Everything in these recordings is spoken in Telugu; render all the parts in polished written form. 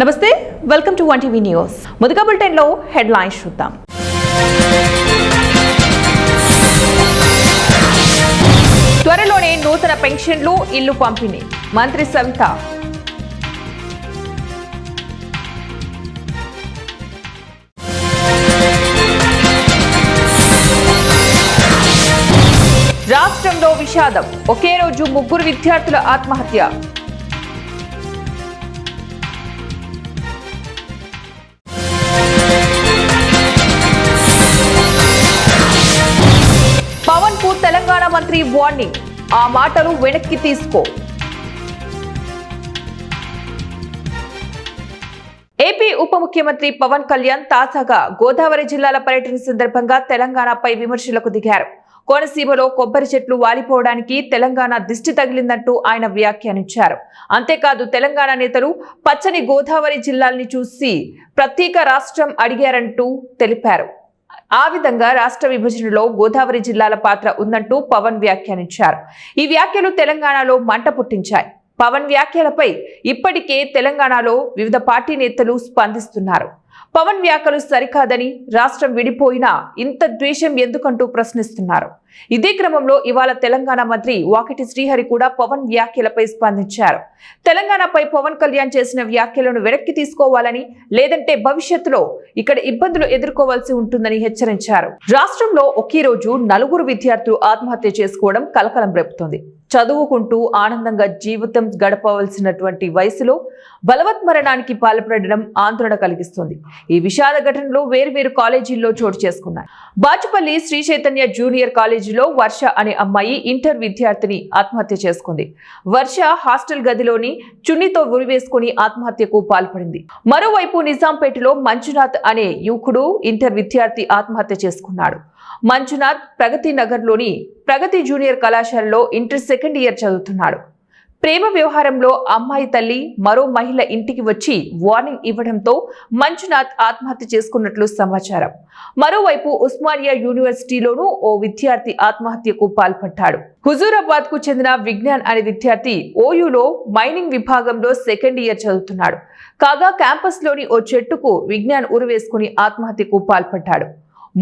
నమస్తే, వెల్కమ్ టు 1TV న్యూస్. ముందుగా బులెటిన్లో హెడ్లైన్స్ చూద్దాం. త్వరలోనే నూతన పెన్షన్లు, ఇల్లు పంపిణీ. మంత్రి సవిత. రాష్ట్రంలో విషాదం. ఒకే రోజు 3 విద్యార్థుల ఆత్మహత్య. పవన్ కు తెలంగాణ మంత్రి వార్నింగ్. ఆ మాటలు వెనక్కి తీసుకో. ఏపీ ఉప ముఖ్యమంత్రి పవన్ కళ్యాణ్ తాజాగా గోదావరి జిల్లాల పర్యటన సందర్భంగా తెలంగాణపై విమర్శలకు దిగారు. కోనసీమలో కొబ్బరి చెట్లు వాలిపోవడానికి తెలంగాణ దిష్టి తగిలిందంటూ ఆయన వ్యాఖ్యానించారు. అంతేకాదు తెలంగాణ నేతలు పచ్చని గోదావరి జిల్లాల్ని చూసి ప్రత్యేక రాష్ట్రం అడిగారంటూ తెలిపారు. ఆ విధంగా రాష్ట్ర విభజనలో గోదావరి జిల్లాల పాత్ర ఉందంటూ పవన్ వ్యాఖ్యానించారు. ఈ వ్యాఖ్యలు తెలంగాణలో మంట పుట్టించాయి. పవన్ వ్యాఖ్యలపై ఇప్పటికే తెలంగాణలో వివిధ పార్టీ నేతలు స్పందిస్తున్నారు. పవన్ వ్యాఖ్యలు సరికాదని, రాష్ట్రం విడిపోయినా ఇంత ద్వేషం ఎందుకంటూ ప్రశ్నిస్తున్నారు. ఇదే క్రమంలో ఇవాళ తెలంగాణ మంత్రి వాకిటి శ్రీహరి కూడా పవన్ వ్యాఖ్యలపై స్పందించారు. తెలంగాణపై పవన్ కళ్యాణ్ చేసిన వ్యాఖ్యలను వెనక్కి తీసుకోవాలని, లేదంటే భవిష్యత్తులో ఇక్కడ ఇబ్బందులు ఎదుర్కోవాల్సి ఉంటుందని హెచ్చరించారు. రాష్ట్రంలో ఒకే రోజు 4 విద్యార్థులు ఆత్మహత్య చేసుకోవడం కలకలం రేపుతోంది. చదువుకుంటూ ఆనందంగా జీవితం గడపవలసినటువంటి వయసులో బలవత్మరణానికి పాల్పడడం ఆందోళన కలిగిస్తుంది. ఈ విషాద ఘటనలో వేర్వేరు కాలేజీల్లో చోటు చేసుకున్నాయి. బాచుపల్లి శ్రీ చైతన్య జూనియర్ కాలేజీలో వర్ష అనే అమ్మాయి ఇంటర్ విద్యార్థిని ఆత్మహత్య చేసుకుంది. వర్ష హాస్టల్ గదిలోని చున్నీతో ఉరివేసుకుని ఆత్మహత్యకు పాల్పడింది. మరోవైపు నిజాంపేటలో మంజునాథ్ అనే యువకుడు ఇంటర్ విద్యార్థి ఆత్మహత్య చేసుకున్నాడు. మంజునాథ్ ప్రగతి నగర్లోని ప్రగతి జూనియర్ కళాశాలలో ఇంటర్ సెకండ్ ఇయర్ చదువుతున్నాడు. ప్రేమ వ్యవహారంలో అమ్మాయి తల్లి మరో మహిళ ఇంటికి వచ్చి వార్నింగ్ ఇవ్వడంతో మంజునాథ్ ఆత్మహత్య చేసుకున్నట్లు సమాచారం. మరోవైపు ఉస్మానియా యూనివర్సిటీలోనూ ఓ విద్యార్థి ఆత్మహత్యకు పాల్పడ్డాడు. హుజూరాబాద్ కు చెందిన విజ్ఞాన్ అనే విద్యార్థి ఓయూలో మైనింగ్ విభాగంలో సెకండ్ ఇయర్ చదువుతున్నాడు. కాగా క్యాంపస్ లోని ఓ చెట్టుకు విజ్ఞాన్ ఉరివేసుకుని ఆత్మహత్యకు పాల్పడ్డాడు.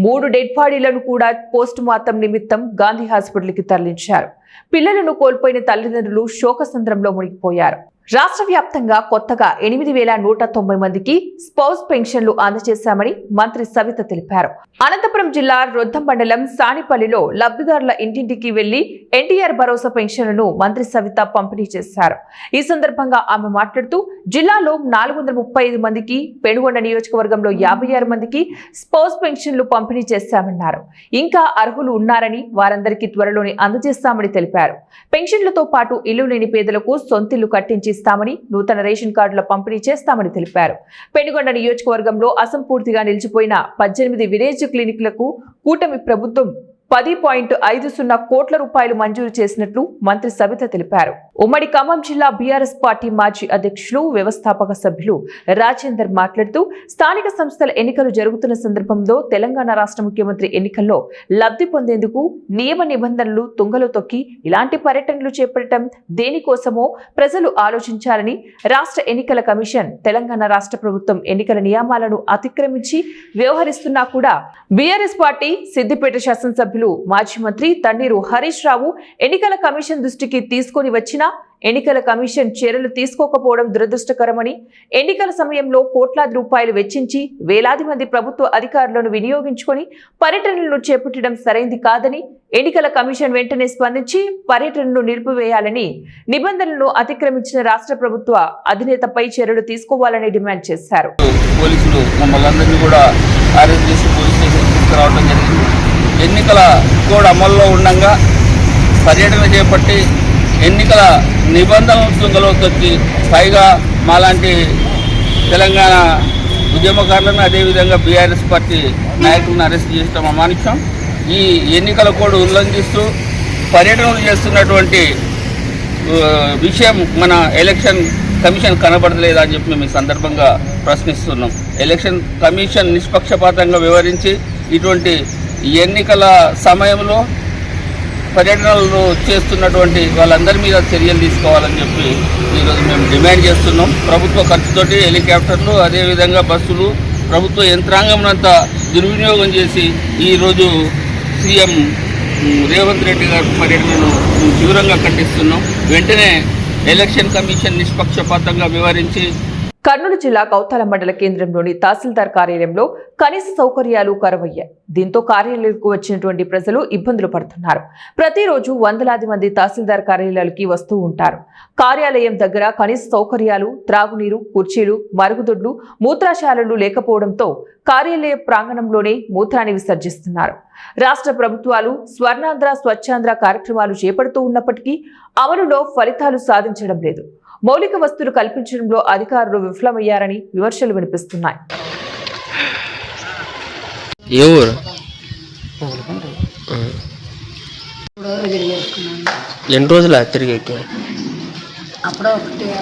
3 డెడ్ బాడీలను కూడా పోస్ట్ మార్టం నిమిత్తం గాంధీ హాస్పిటల్కి తరలించారు. పిల్లలను కోల్పోయిన తల్లిదండ్రులు శోకసంద్రంలో మునిగిపోయారు. రాష్ట్ర వ్యాప్తంగా కొత్తగా 8,190 మందికి స్పౌస్ పెన్షన్లు అందజేశామని మంత్రి సవిత తెలిపారు. అనంతపురం జిల్లా రొద్దం మండలం సానిపల్లిలో లబ్ధిదారుల ఇంటింటికి వెళ్లి ఎన్టీఆర్ భరోసా పెన్షన్లను మంత్రి సవిత పంపిణీ చేశారు. ఈ సందర్భంగా ఆమె మాట్లాడుతూ జిల్లాలో 435 మందికి, పెనుగొండ నియోజకవర్గంలో 56 మందికి స్పౌస్ పెన్షన్లు పంపిణీ చేశామన్నారు. ఇంకా అర్హులు ఉన్నారని, వారందరికీ త్వరలోనే అందజేస్తామని తెలిపారు. పెన్షన్లతో పాటు ఇల్లు లేని పేదలకు సొంతిల్లు కట్టించి ఇస్తామని, నూతన రేషన్ కార్డుల పంపిణీ చేస్తామని తెలిపారు. పెనుగొండ నియోజకవర్గంలో అసంపూర్తిగా నిలిచిపోయిన 18 విలేజ్ క్లినిక్లకు కూటమి ప్రభుత్వం 10.50 కోట్ల రూపాయలు మంజూరు చేసినట్లు మంత్రి సవిత తెలిపారు. ఉమ్మడి ఖమ్మం జిల్లా బీఆర్ఎస్ పార్టీ మాజీ అధ్యక్షులు, వ్యవస్థాపక సభ్యులు రాజేందర్ మాట్లాడుతూ స్థానిక సంస్థల ఎన్నికలు జరుగుతున్న సందర్భంలో తెలంగాణ రాష్ట్ర ముఖ్యమంత్రి ఎన్నికల్లో లబ్ధి పొందేందుకు నియమ నిబంధనలు తుంగలో తొక్కి ఇలాంటి పర్యటనలు చేపట్టడం దేనికోసమో ప్రజలు ఆలోచించాలని, రాష్ట్ర ఎన్నికల కమిషన్ తెలంగాణ రాష్ట్ర ప్రభుత్వం ఎన్నికల నియమాలను అతిక్రమించి వ్యవహరిస్తున్నా కూడా బీఆర్ఎస్ పార్టీ సిద్దిపేట శాసనసభ్యులు మాజీ మంత్రి తన్నీరు హరీష్ రావు ఎన్నికల కమిషన్ దృష్టికి తీసుకొని వచ్చినా ఎన్నికల కమిషన్ చర్యలు తీసుకోకపోవడం దురదృష్టకరమని, ఎన్నికల సమయంలో కోట్లాది రూపాయలు వెచ్చించి వేలాది మంది ప్రభుత్వ అధికారులను వినియోగించుకొని పర్యటనలను చేపట్టడం సరైంది కాదని, ఎన్నికల కమిషన్ వెంటనే స్పందించి పర్యటనను నిలిపివేయాలని, నిబంధనలను అతిక్రమించిన రాష్ట్ర ప్రభుత్వ అధినేతపై చర్యలు తీసుకోవాలని డిమాండ్ చేశారు. పోలీసులు మమ్మల్ని అందరినీ కూడా అరెస్ట్ చేసి పోలీస్ స్టేషన్ తీసుకురావడం జరిగింది. ఎన్నికల కోడ్ అమల్లో ఉండగా పర్యటన చేపట్టి ఎన్నికల నిబంధనలు తుంగలో తొక్కి పైగా మాలాంటి తెలంగాణ ఉద్యమకారులను, అదేవిధంగా బీఆర్ఎస్ పార్టీ నాయకులను అరెస్ట్ చేయడం అమానుషం. ఈ ఎన్నికల కోడ్ ఉల్లంఘిస్తూ పర్యటనలు చేస్తున్నటువంటి విషయం మన ఎలక్షన్ కమిషన్ కనబడలేదా అని చెప్పి మేము ఈ సందర్భంగా ప్రశ్నిస్తున్నాం. ఎలక్షన్ కమిషన్ నిష్పక్షపాతంగా వ్యవహరించి ఇటువంటి ఎన్నికల సమయంలో పర్యటనలు చేస్తున్నటువంటి వాళ్ళందరి మీద చర్యలు తీసుకోవాలని చెప్పి ఈరోజు మేము డిమాండ్ చేస్తున్నాం. ప్రభుత్వ ఖర్చుతోటి హెలికాప్టర్లు, అదేవిధంగా బస్సులు, ప్రభుత్వ యంత్రాంగం అంతా దుర్వినియోగం చేసి ఈరోజు సీఎం రేవంత్ రెడ్డి గారి పర్యటనను తీవ్రంగా ఖండిస్తున్నాం. వెంటనే ఎలక్షన్ కమిషన్ నిష్పక్షపాతంగా వివరించి కర్నూలు జిల్లా కౌతాల మండల కేంద్రంలోని తహసీల్దార్ కార్యాలయంలో కనీస సౌకర్యాలు కరువయ్యాయి. దీంతో కార్యాలయాలకు వచ్చినటువంటి ప్రజలు ఇబ్బందులు పడుతున్నారు. ప్రతిరోజు వందలాది మంది తహసీల్దార్ కార్యాలయాలకి వస్తూ ఉంటారు. కార్యాలయం దగ్గర కనీస సౌకర్యాలు, త్రాగునీరు, కుర్చీలు, మరుగుదొడ్లు, మూత్రాశాలలు లేకపోవడంతో కార్యాలయ ప్రాంగణంలోనే మూత్రాన్ని విసర్జిస్తున్నారు. రాష్ట్ర ప్రభుత్వాలు స్వర్ణాంధ్ర, స్వచ్ఛాంధ్ర కార్యక్రమాలు చేపడుతూ ఉన్నప్పటికీ అమలులో ఫలితాలు సాధించడం లేదు. మౌలిక వస్తువులు కల్పించడంలో అధికారులు విఫలమయ్యారని విమర్శలు వినిపిస్తున్నాయి. ఎన్ని రోజులు తిరిగి అప్పుడు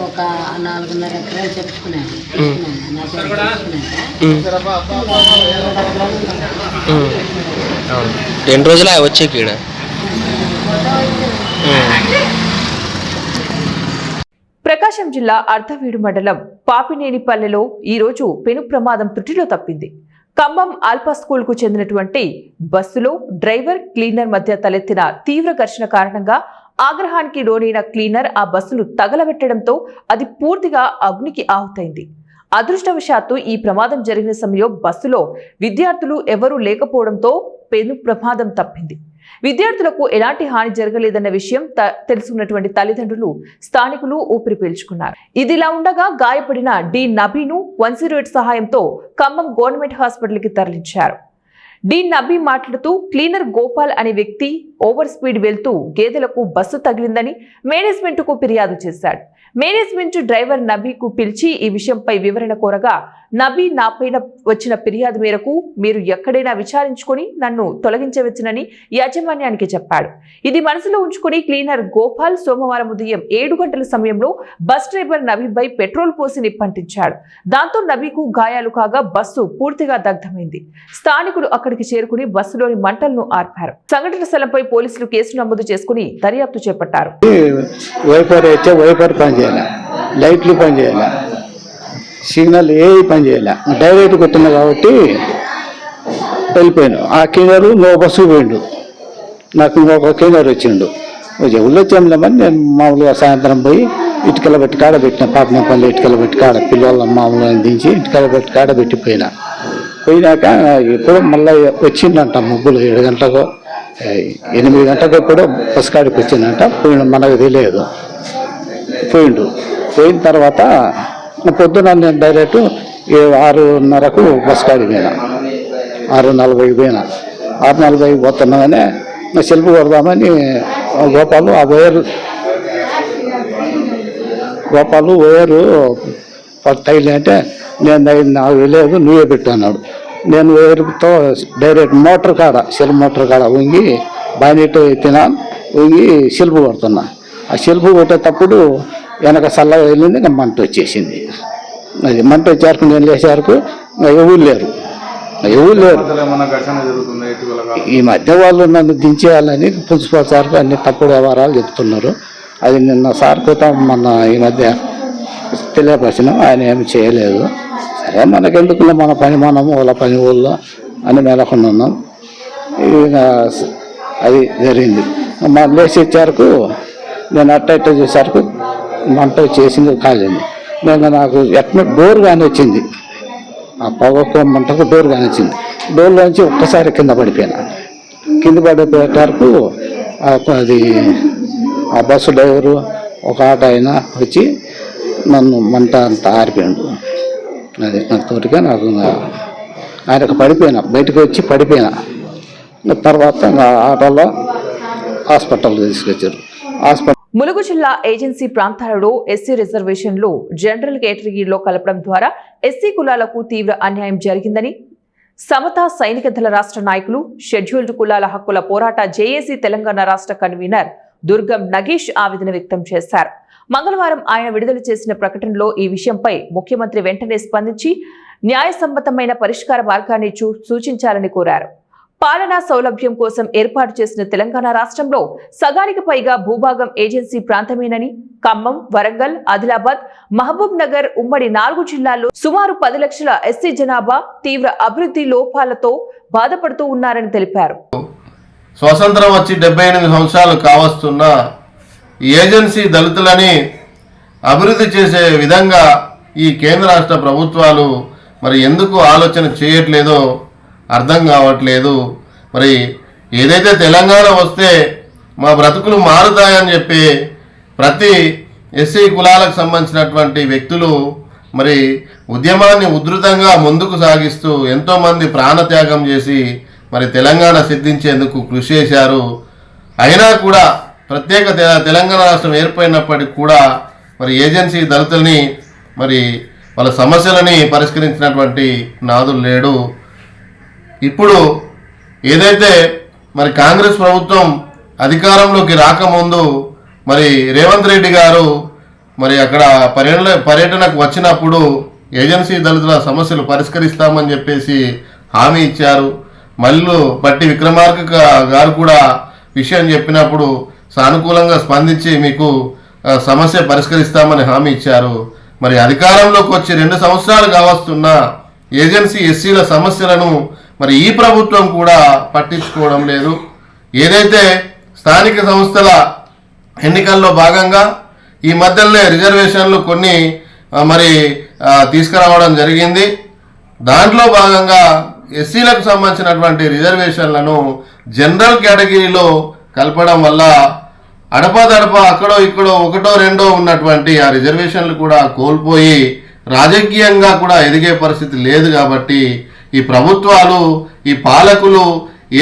ఒక 4.5 ఎకరాలు చెప్పుకున్నాను. ఎన్ని రోజులు వచ్చాక ఈడ ప్రకాశం జిల్లా అర్ధవీడు మండలం పాపినేనిపల్లెలో ఈరోజు పెను ప్రమాదం త్రుటిలో తప్పింది. ఖమ్మం ఆల్ఫా స్కూల్ కు చెందినటువంటి బస్సులో డ్రైవర్, క్లీనర్ మధ్య తలెత్తిన తీవ్ర ఘర్షణ కారణంగా ఆగ్రహానికి లోనైన క్లీనర్ ఆ బస్సును తగలబెట్టడంతో అది పూర్తిగా అగ్నికి ఆహుతైంది. అదృష్టవశాత్తు ఈ ప్రమాదం జరిగిన సమయంలో బస్సులో విద్యార్థులు ఎవరూ లేకపోవడంతో పెను ప్రమాదం తప్పింది. విద్యార్థులకు ఎలాంటి హాని జరగలేదన్న విషయం తెలుసుకున్నటువంటి తల్లిదండ్రులు, స్థానికులు ఊపిరి పీల్చుకున్నారు. ఇదిలా ఉండగా గాయపడిన డి నబీను 108 సహాయంతో ఖమ్మం గవర్నమెంట్ హాస్పిటల్కి తరలించారు. డి నబీ మాట్లాడుతూ, క్లీనర్ గోపాల్ అనే వ్యక్తి ఓవర్ స్పీడ్ వెళ్తూ గేదెలకు బస్సు తగిలిందని మేనేజ్మెంట్ కు ఫిర్యాదు చేశాడు. మేనేజ్మెంట్ డ్రైవర్ నబీకు పిలిచి ఈ విషయంపై వివరణ కోరగా, నబీ నాపైన వచ్చిన ఫిర్యాదు మేరకు మీరు ఎక్కడైనా విచారించుకొని నన్ను తొలగించవచ్చునని యాజమాన్యానికి చెప్పాడు. ఇది మనసులో ఉంచుకొని క్లీనర్ గోపాల్ సోమవారం ఉదయం 7 గంటల సమయంలో బస్ డ్రైవర్ నబీపై పెట్రోల్ పోసి నిప్పంటించాడు. దాంతో నబీకు గాయాలు కాగా బస్సు పూర్తిగా దగ్ధమైంది. స్థానికులు అక్కడికి చేరుకుని బస్సులోని మంటలను ఆర్పారు. సంఘటన స్థలంపై పోలీసులు కేసు నమోదు చేసుకుని దర్యాప్తు చేపట్టారు. లైట్లు పనిచేయాలి, సిగ్నల్ ఏ పని చేయాలి, డైరెక్ట్ కొట్టింది కాబట్టి వెళ్ళిపోయాను. ఆ క్లీనరు ఇంకో బస్సు పోయిండు, నాకు ఇంకొక క్లీనర్ వచ్చిండు. ఎవరు వచ్చాములేమని నేను మామూలుగా సాయంత్రం పోయి ఇటుకల పెట్టి కాడ పెట్టిన, పాపనపల్లి ఇటుకల పెట్టి కాడ పిల్లల మామూలుగా దించి ఇటుకల పెట్టి కాడ పెట్టిపోయినా. పోయినాక ఎప్పుడో మళ్ళీ వచ్చిందంట ముగ్గులు 7 గంటలకు 8 గంటలకు ఎప్పుడో బస్ కాడికి వచ్చిందంట. పోయిన మనకు తెలియదు. పోయిండు. పోయిన తర్వాత పొద్దున నేను డైరెక్ట్ 6:30కు బస్ కాడికి పోయినా. 6:40కి పోయినా. 6:40కి పోతున్నామని నా సెల్ఫ్ కొడదామని గోపాలు ఓయరు తగిలి అంటే నేను నాకు తెలియదు, నువ్వే పెట్టు అన్నాడు. నేను ఓయరుతో డైరెక్ట్ మోటార్ కాడ, సెల్ఫ్ మోటార్ కాడ వంగి బానెట్ ఎత్తినా, వంగి సెల్ఫ్ కొడుతున్నా. ఆ సెల్ఫ్ కొట్టేటప్పుడు వెనక చల్లగా వెళ్ళింది, ఇంకా మంట వచ్చేసింది. అది మంట వచ్చేరకు నేను లేచేరకు ఎవరు లేరు. ఈ మధ్య వాళ్ళు నన్ను దించేయాలని ప్రిన్సిపల్ సార్కు అన్ని తప్పుడు వ్యవహారాలు చెప్తున్నారు. అది నిన్న సార్ క్రితం మన ఈ మధ్య తెలియపరిచిన, ఆయన ఏమి చేయలేదు. సరే మనకెందుకు, మన పని మనము, వాళ్ళ పని ఊళ్ళో అని మెలకుండా ఉన్నాం. ఇక అది జరిగింది. మా లేచి వచ్చేరకు నేను అట్ట చూసేసరికి మంట చేసింది కాలేదు. నేను నాకు ఎట్లా డోర్ కానీ వచ్చింది, ఆ పొగకు మంటకు డోర్ కానీ వచ్చింది. డోర్లోంచి ఒక్కసారి కింద పడిపోయినా. కింద పడిపోయేటరకు అది ఆ బస్సు డ్రైవరు ఒక ఆటో అయినా వచ్చి నన్ను మంట అంతా ఆరిపోయాడు. అది నాకు తోటిగా నాకు ఆయనకు పడిపోయినా, బయటకు వచ్చి పడిపోయినా. తర్వాత ఆటోలో హాస్పిటల్ తీసుకొచ్చారు. ములుగు జిల్లా ఏజెన్సీ ప్రాంతాలలో ఎస్సీ రిజర్వేషన్లు జనరల్ కేటగిరీలో కలపడం ద్వారా ఎస్సీ కులాలకు తీవ్ర అన్యాయం జరిగిందని సమతా సైనిక దళ రాష్ట్ర నాయకులు, షెడ్యూల్డ్ కులాల హక్కుల పోరాట జేఏసీ తెలంగాణ రాష్ట్ర కన్వీనర్ దుర్గం నగేష్ ఆవేదన వ్యక్తం చేశారు. మంగళవారం ఆయన విడుదల చేసిన ప్రకటనలో ఈ విషయంపై ముఖ్యమంత్రి వెంటనే స్పందించి న్యాయసమ్మతమైన పరిష్కార మార్గాన్ని సూచించాలని కోరారు. పాలనా సౌలభ్యం కోసం ఏర్పాటు చేసిన తెలంగాణ రాష్ట్రంలో సగానికి పైగా భూభాగం ఏజెన్సీ ప్రాంతమేనని, ఖమ్మం, వరంగల్, ఆదిలాబాద్, మహబూబ్ నగర్ ఉమ్మడి 4 జిల్లాల్లో సుమారు 10 లక్షల ఎస్సీ జనాభా తీవ్ర అభివృద్ధి లోపాలతో బాధపడుతూ ఉన్నారని తెలిపారు. స్వతంత్రం వచ్చి 78 సంవత్సరాలు కావస్తున్న ఏజెన్సీ దళితులని అభివృద్ధి చేసే విధంగా ఈ కేంద్ర రాష్ట్ర ప్రభుత్వాలు మరి ఎందుకు ఆలోచన చేయట్లేదో అర్థం కావట్లేదు. మరి ఏదైతే తెలంగాణ వస్తే మా బ్రతుకులు మారుతాయని చెప్పి ప్రతి ఎస్సీ కులాలకు సంబంధించినటువంటి వ్యక్తులు మరి ఉద్యమాన్ని ఉధృతంగా ముందుకు సాగిస్తూ ఎంతోమంది ప్రాణత్యాగం చేసి మరి తెలంగాణ సిద్ధించేందుకు కృషి చేశారు. అయినా కూడా ప్రత్యేక తెలంగాణ రాష్ట్రం ఏర్పడినప్పటికీ కూడా మరి ఏజెన్సీ దళితుల్ని మరి వాళ్ళ సమస్యలని పరిష్కరించినటువంటి నాదులు లేడు. ఇప్పుడు ఏదైతే మరి కాంగ్రెస్ ప్రభుత్వం అధికారంలోకి రాకముందు మరి రేవంత్ రెడ్డి గారు మరి అక్కడ పర్యటనకు వచ్చినప్పుడు ఏజెన్సీ దళితుల సమస్యలు పరిష్కరిస్తామని చెప్పేసి హామీ ఇచ్చారు. మల్లు బట్టి విక్రమార్క గారు కూడా విషయం చెప్పినప్పుడు సానుకూలంగా స్పందించి మీకు సమస్య పరిష్కరిస్తామని హామీ ఇచ్చారు. మరి అధికారంలోకి వచ్చి 2 సంవత్సరాలు కావస్తున్న ఏజెన్సీ ఎస్సీల సమస్యలను మరి ఈ ప్రభుత్వం కూడా పట్టించుకోవడం లేదు. ఏదైతే స్థానిక సంస్థల ఎన్నికల్లో భాగంగా ఈ మధ్యలోనే రిజర్వేషన్లు కొన్ని మరి తీసుకురావడం జరిగింది. దాంట్లో భాగంగా ఎస్సీలకు సంబంధించినటువంటి రిజర్వేషన్లను జనరల్ కేటగిరీలో కలపడం వల్ల అడపాదడప అక్కడో ఇక్కడో 1, 2 ఉన్నటువంటి ఆ రిజర్వేషన్లు కూడా కోల్పోయి రాజకీయంగా కూడా ఎదిగే పరిస్థితి లేదు. కాబట్టి ఈ ప్రభుత్వాలు, ఈ పాలకులు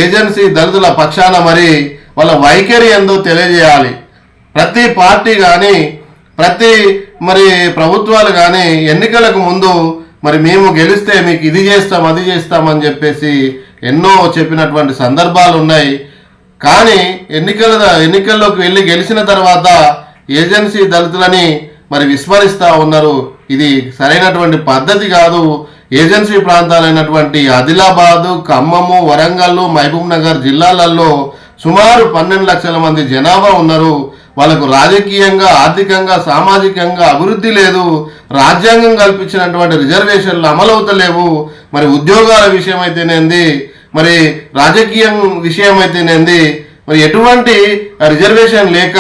ఏజెన్సీ దళితుల పక్షాన మరి వాళ్ళ వైఖరి ఏందో తెలియజేయాలి. ప్రతి పార్టీ కానీ ప్రతి మరి ప్రభుత్వాలు కానీ ఎన్నికలకు ముందు మరి మేము గెలిస్తే మీకు ఇది చేస్తాం అది చేస్తామని చెప్పేసి ఎన్నో చెప్పినటువంటి సందర్భాలు ఉన్నాయి. కానీ ఎన్నికల్లోకి వెళ్ళి గెలిచిన తర్వాత ఏజెన్సీ దళితులని మరి విస్మరిస్తూ ఉన్నారు. ఇది సరైనటువంటి పద్ధతి కాదు. ఏజెన్సీ ప్రాంతాలైనటువంటి ఆదిలాబాదు, ఖమ్మము, వరంగల్, మహబూబ్ నగర్ జిల్లాలలో సుమారు 12 లక్షల మంది జనాభా ఉన్నారు. వాళ్ళకు రాజకీయంగా, ఆర్థికంగా, సామాజికంగా అభివృద్ధి లేదు. రాజ్యాంగం కల్పించినటువంటి రిజర్వేషన్లు అమలవుతలేవు. మరి ఉద్యోగాల విషయం అయితేనేంది, మరి రాజకీయం విషయం అయితేనేంది, మరి ఎటువంటి రిజర్వేషన్ లేక,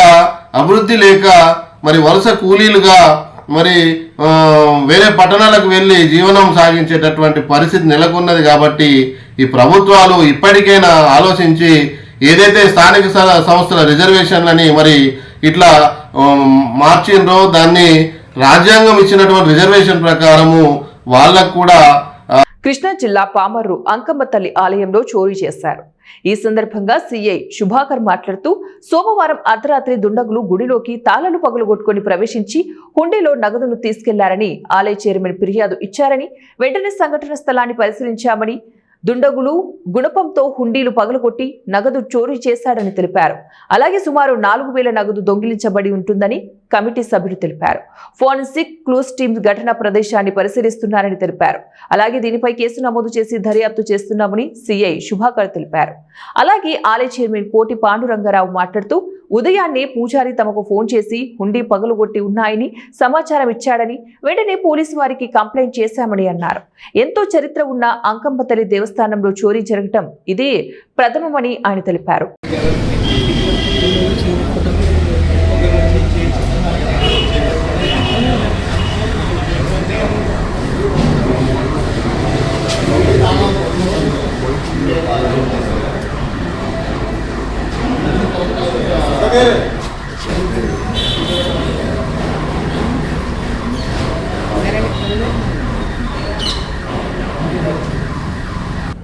అభివృద్ధి లేక మరి వలస కూలీలుగా మరి వేరే పట్టణాలకు వెళ్ళి జీవనం సాగించేటటువంటి పరిస్థితి నెలకొన్నది. కాబట్టి ఈ ప్రభుత్వాలు ఇప్పటికైనా ఆలోచించి ఏదైతే స్థానిక సంస్థల రిజర్వేషన్లని మరి ఇట్లా మార్చిండ్రో దాన్ని రాజ్యాంగం ఇచ్చినటువంటి రిజర్వేషన్ ప్రకారము వాళ్ళకు కూడా. కృష్ణా జిల్లా పామర్రు అంకమ్మ తల్లి ఆలయంలో చోరీ చేశారు. ఈ సందర్భంగా సిఐ శుభాకర్ మాట్లాడుతూ సోమవారం అర్ధరాత్రి దుండగులు గుడిలోకి తాళాలు పగులగొట్టుకుని ప్రవేశించి హుండీలో నగదును తీసుకెళ్లారని ఆలయ చైర్మన్ ఫిర్యాదు ఇచ్చారని, వెంటనే సంఘటన స్థలాన్ని పరిశీలించామని, దుండగులు గుణపంతో హుండీలు పగలగొట్టి నగదు చోరీ చేశాడని తెలిపారు. అలాగే సుమారు 4,000 నగదు దొంగిలించబడి ఉంటుందని కమిటీ సభ్యులు తెలిపారు. ఫోరెన్సిక్ క్లూస్ టీమ్ ఘటనా ప్రదేశాన్ని పరిశీలిస్తున్నారని తెలిపారు. అలాగే దీనిపై కేసు నమోదు చేసి దర్యాప్తు చేస్తున్నామని సిఐ శుభాకర్ తెలిపారు. అలాగే ఆలయ చైర్మన్ కోటి పాండురంగారావు మాట్లాడుతూ ఉదయాన్నే పూజారి తమకు ఫోన్ చేసి హుండీ పగలుగొట్టి ఉన్నాయని సమాచారం ఇచ్చాడని, వెంటనే పోలీసు వారికి కంప్లైంట్ చేశామని అన్నారు. ఎంతో చరిత్ర ఉన్న అంకమ్మ తల్లి దేవస్థానంలో చోరీ జరగటం ఇదే ప్రథమమని ఆయన తెలిపారు.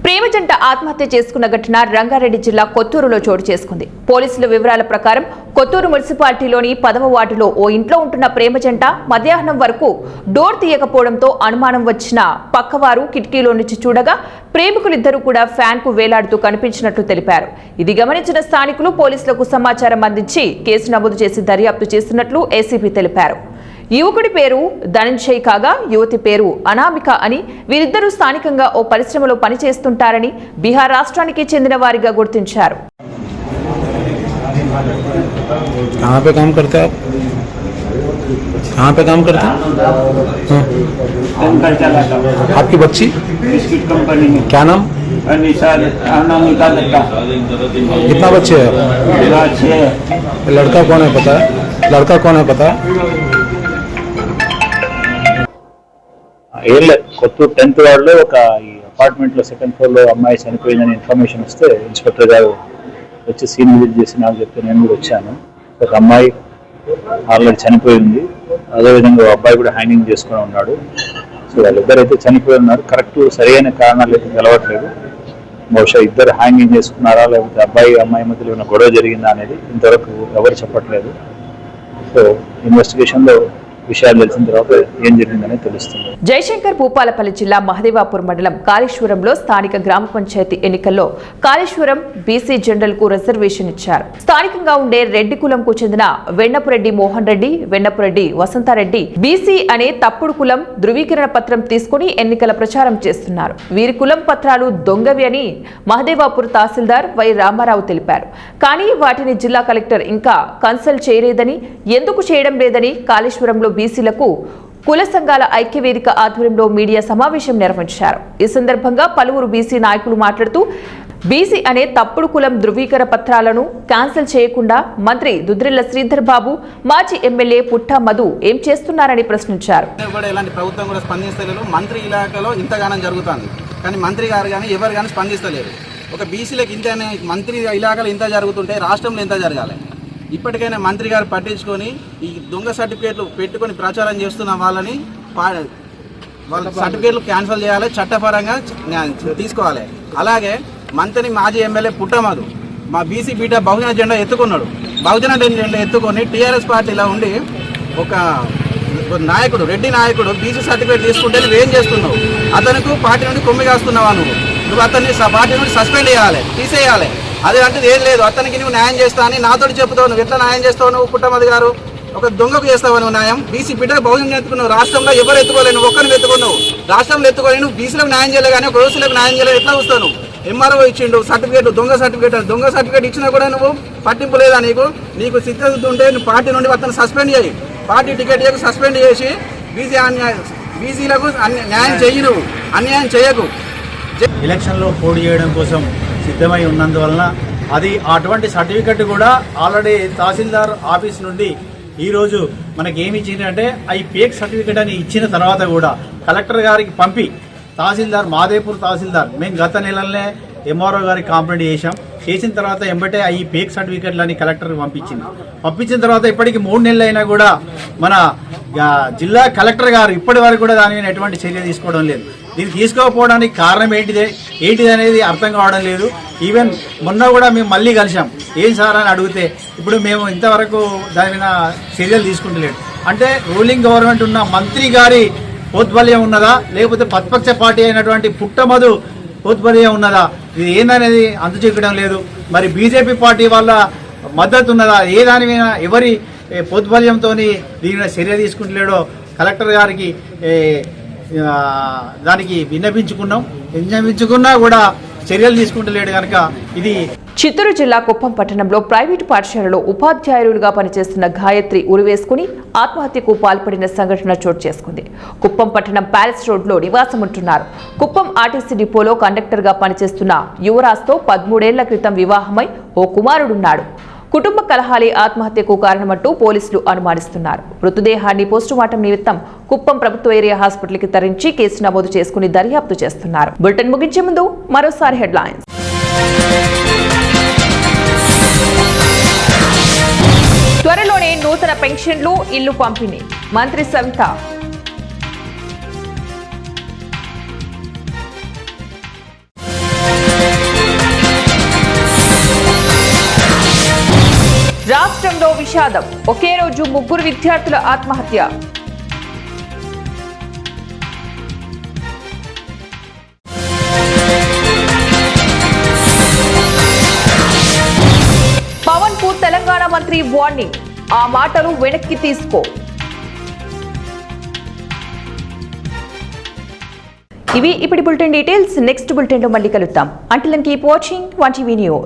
ప్రేమ జంట ఆత్మహత్య చేసుకున్న ఘటన రంగారెడ్డి జిల్లా కొత్తూరులో చోటు చేసుకుంది. పోలీసుల వివరాల ప్రకారం కొత్తూరు మున్సిపాలిటీలోని 10వ వార్డులో ఓ ఇంట్లో ఉంటున్న ప్రేమ జంట మధ్యాహ్నం వరకు డోర్ తీయకపోవడంతో అనుమానం వచ్చిన పక్కవారు కిటికీలో నుంచి చూడగా ప్రేమికులిద్దరూ కూడా ఫ్యాన్ కు వేలాడుతూ కనిపించినట్లు తెలిపారు. ఇది గమనించిన స్థానికులు పోలీసులకు సమాచారం అందించి కేసు నమోదు చేసి దర్యాప్తు చేస్తున్నట్లు ఏసీపీ తెలిపారు. యువకుడి పేరు ధనంజయ్ కాగా యువతి పేరు అనామిక అని. వీరిద్దరూ స్థానికంగా ఓ పరిశ్రమలో పనిచేస్తుంటారని బీహార్ రాష్ట్రానికి చెందిన వారిగా గుర్తించారు. कहाँ पे काम करते हैं आप? कहाँ पे काम करते हैं? आपकी बच्ची बिस्किट कंपनी में क्या नाम? अनामिका दत्ता। कितना बच्चे हैं? लड़का कौन है पता है? लड़का कौन है पता है? ఏం లేదు, కొత్తూరు 10th వార్డులో ఒక ఈ అపార్ట్మెంట్లో సెకండ్ ఫ్లోర్లో అమ్మాయి చనిపోయిందని ఇన్ఫర్మేషన్ వస్తే ఇన్స్పెక్టర్ గారు వచ్చి సీన్ విజిట్ చేసి నాకు చెప్తే నేను కూడా వచ్చాను. ఒక అమ్మాయి ఆల్రెడీ చనిపోయింది, అదేవిధంగా అబ్బాయి కూడా హ్యాంగింగ్ చేసుకుని ఉన్నాడు. సో వాళ్ళిద్దరైతే చనిపోయి ఉన్నారు. కరెక్ట్ సరైన కారణాలు అయితే తెలవట్లేదు. బహుశా ఇద్దరు హ్యాంగింగ్ చేసుకున్నారా లేకపోతే అబ్బాయి అమ్మాయి మధ్యలో ఏమైనా గొడవ జరిగిందా అనేది ఇంతవరకు ఎవరు చెప్పట్లేదు. సో ఇన్వెస్టిగేషన్లో విషయాలు తెలిసిన తర్వాత ఏం జరిగిందనే తెలుస్తుంది. జయశంకర్ భూపాలపల్లి జిల్లా మహదేవాపూర్ మండలం కాళేశ్వరంలో స్థానిక గ్రామ పంచాయతీ ఎన్నికల్లో కాళేశ్వరం బీసీ జనరల్ కు రిజర్వేషన్ ఇచ్చారు. స్థానికంగా ఉండే రెడ్డి కులంకు చెందిన వెన్నపురెడ్డి మోహన్ రెడ్డి, వెన్నపురెడ్డి వసంతారెడ్డి బీసీ అనే తప్పుడు కులం ధృవీకరణ పత్రం తీసుకుని ఎన్నికల ప్రచారం చేస్తున్నారు. వీరి కులం పత్రాలు దొంగవి అని మహదేవాపూర్ తహసీల్దార్ వై రామారావు తెలిపారు. కానీ వాటిని జిల్లా కలెక్టర్ ఇంకా కన్సల్ట్ చేయలేదని, ఎందుకు చేయడం లేదని కాళేశ్వరంలో బీసీలకు కుల సంఘాల ఐక్యవేదిక ఆధ్వర్యంలో మీడియా సమావేశం నిర్వహించారు. ఈ సందర్భంగా పలువురు బీసీ నాయకులు మాట్లాడుతూ బీసీ అనే తప్పుడు కులం ధృవీకరణ పత్రాలను క్యాన్సిల్ చేయకుండా మంత్రి దుద్దిళ్ల శ్రీధర్ బాబు, మాజీ ఎమ్మెల్యే పుట్టా మధు ఏం చేస్తున్నారని ప్రశ్నించారు. ప్రభుత్వం కూడా స్పందిస్తలేదు. మంత్రి ఇలాకాలో ఇంతగానం జరుగుతుంది కానీ మంత్రి గారు కానీ ఎవరు కానీ స్పందిస్తలేరు. ఒక బీసీలకు ఇంత మంత్రి ఇలాకాలో ఇంత జరుగుతుంటే రాష్ట్రంలో ఎంత జరగాలి? ఇప్పటికైనా మంత్రి గారు పట్టించుకొని ఈ దొంగ సర్టిఫికేట్లు పెట్టుకొని ప్రచారం చేస్తున్న వాళ్ళని వాళ్ళ సర్టిఫికేట్లు క్యాన్సిల్ చేయాలి, చట్టపరంగా తీసుకోవాలి. అలాగే మంత్రి మాజీ ఎమ్మెల్యే పుట్టమధు మా బీసీ బీటా బహుజన జెండా ఎత్తుకున్నాడు. బహుజన జెండా ఎత్తుకొని టీఆర్ఎస్ పార్టీలో ఉండి ఒక నాయకుడు, రెడ్డి నాయకుడు బీసీ సర్టిఫికేట్ తీసుకుంటే నువ్వేం చేస్తున్నావు? అతనికి పార్టీ నుండి కొమ్మి కాస్తున్నావా? నువ్వు అతన్ని పార్టీ నుండి సస్పెండ్ చేయాలి, తీసేయాలి. అదే అంటే ఏం లేదు, అతనికి నువ్వు న్యాయం చేస్తా అని నాతో చెప్తావు. నువ్వు ఎట్లా న్యాయం చేస్తావు? నువ్వు పుట్టమధు గారు ఒక దొంగకు చేస్తావు నువ్వు న్యాయం. బీసీ బిడ్డ బహుజనం ఎత్తుకున్నావు, రాష్ట్రంలో ఎవరు ఎత్తుకోలేవు, నువ్వు ఒక్కరిని ఎత్తుకున్నావు. రాష్ట్రంలో ఎత్తుకోలేవు, నువ్వు బీసీలకు న్యాయం చేయలేదు కానీ ఒక రోజులకు న్యాయం చేయలేదు. ఎట్లా వస్తావు? ఎంఆర్ఓ ఇచ్చిండు సర్టిఫికేట్, దొంగ సర్టిఫికేట్ ఇచ్చినా కూడా నువ్వు పట్టింపు లేదా? నీకు సిద్ధత ఉంటే నువ్వు పార్టీ నుండి అతను సస్పెండ్ చేయి, పార్టీ టికెట్ ఇవ్వకు, సస్పెండ్ చేసి బీసీలకు న్యాయం చెయ్యి, నువ్వు అన్యాయం చేయకు. ఎలక్షన్లో పోటీ చేయడం కోసం సిద్ధమై ఉన్నందువలన అది అటువంటి సర్టిఫికెట్ కూడా ఆల్రెడీ తహసీల్దార్ ఆఫీస్ నుండి ఈరోజు మనకి ఏమి ఇచ్చిందంటే ఈ ఫేక్ సర్టిఫికెట్ అని ఇచ్చిన తర్వాత కూడా కలెక్టర్ గారికి పంపి తహసీల్దార్ మాదేపూర్ తహసీల్దార్ మేము గత నెలలనే ఎంఆర్ఓ గారికి కంప్లైంట్ చేసిన తర్వాత ఎంబటే ఈ ఫేక్ సర్టిఫికెట్లని కలెక్టర్కి పంపించిన తర్వాత ఇప్పటికి 3 నెలలు అయినా కూడా మన జిల్లా కలెక్టర్ గారు ఇప్పటి వరకు కూడా దాని మీద ఎటువంటి చర్య తీసుకోవడం లేదు. దీన్ని తీసుకోకపోవడానికి కారణం ఏంటిది అనేది అర్థం కావడం లేదు. ఈవెన్ మొన్న కూడా మేము మళ్ళీ కలిసాం, ఏం సార్ అని అడిగితే ఇప్పుడు మేము ఇంతవరకు దాని మీద చర్యలు తీసుకుంటలేదు. అంటే రూలింగ్ గవర్నమెంట్ ఉన్న మంత్రి గారి పోత్బల్యం ఉన్నదా లేకపోతే ప్రతిపక్ష పార్టీ అయినటువంటి పుట్టమధు పోత్బల్యం ఉన్నదా? ఇది ఏందనేది అందుచేయడం లేదు. మరి బీజేపీ పార్టీ వాళ్ళ మద్దతు ఉన్నదా? ఏ దాని మీద ఎవరి పోత్బల్యంతో దీని మీద చర్య తీసుకుంటలేడో కలెక్టర్ గారికి దానికి విన్నవించుకున్నా కూడా చర్యలు తీసుకుంటలేడు కనుక ఇది. చిత్తూరు జిల్లా కుప్పం పట్టణంలో ప్రైవేటు పాఠశాలలో ఉపాధ్యాయులుగా పనిచేస్తున్న గాయత్రి ఉరివేసుకుని ఆత్మహత్యకు పాల్పడిన సంఘటన చోటు చేసుకుంది. కుప్పం పట్టణం ప్యాలెస్ రోడ్లో నివాసం ఉంటున్నారు. కుప్పం ఆర్టీసీ డిపోలో కండక్టర్గా పనిచేస్తున్న యువరాజ్తో 13 ఏళ్ల క్రితం వివాహమై ఓ కుమారుడున్నాడు. కుటుంబ కలహాలే ఆత్మహత్యకు కారణమంటూ పోలీసులు అనుమానిస్తున్నారు. మృతదేహాన్ని పోస్టుమార్టం నిమిత్తం కుప్పం ప్రభుత్వ ఏరియా హాస్పిటల్కి తరలించి కేసు నమోదు చేసుకుని దర్యాప్తు చేస్తున్నారు. బులెటిన్ ముగించే ముందు మరోసారి హెడ్లైన్స్. త్వరలోనే నూతన పెన్షన్లు, ఇల్లు పంపిణీ, మంత్రి సవిత. రాష్ట్రంలో విషాదం, ఒకే రోజు 3 విద్యార్థుల ఆత్మహత్య. పవన్ కు తెలంగాణ మంత్రి వార్నింగ్, ఆ మాటలు వెనక్కి తీసుకో. ఇవి ఇప్పటి బులెటిన్ డీటెయిల్స్. నెక్స్ట్ బులెటిన్లో మళ్ళీ కలుద్దాం. Until then keep watching 1TV news.